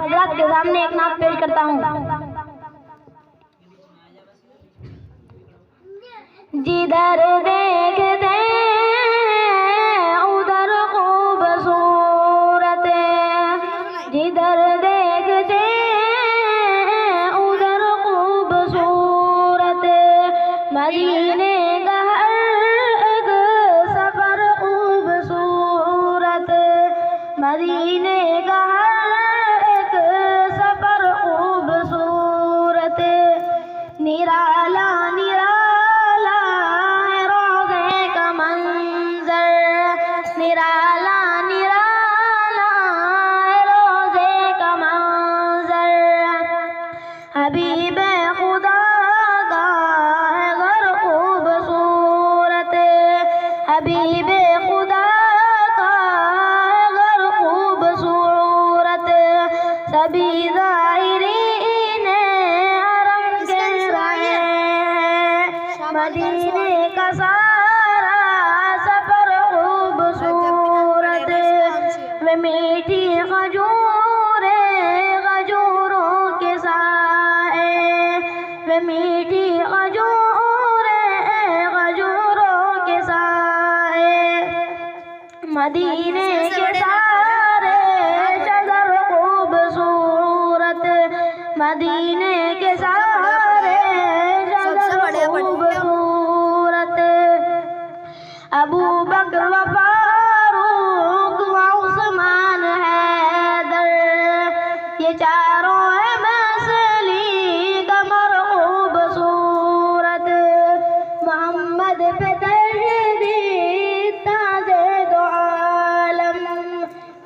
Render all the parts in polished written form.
حضرات کے سامنے ایک نعت پیش کرتا ہوں۔ جدھر دیکھتے ادھر خوبصورت، جدھر دیکھتے ادھر خوبصورت، مدینے کا ہر ایک سفر خوبصورت، مدینے کا ہر ایک سفر خوبصورت، نرالا نرالا ہے روضے کا منظر، نرالا نرالا ہے روضے کا منظر، حبیب خدا کا ہے گھر خوبصورت، حبیب خدا کا ہے گھر خوبصورت، سبھی ظاہرین حرم کے رہے ہیں، مدینے کا سارا سفر خوبصورت، وہ میٹھی کھجوریں کھجوروں کے سائے، وہ میٹھی کھجوریں کھجوروں کے سائے، مدینے کے سارے شجر خوبصورت، مدینے کے سارے شجر خوبصورت، ابو بکر و فاروق و عثمان حیدر، یہ چاروں ہیں مسلی قمر خوبصورت، محمد پہ تشدید تاج دو عالم،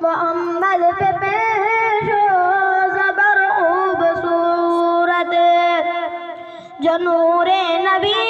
محمد پہ پیش و زبر خوبصورت، جو نور نبی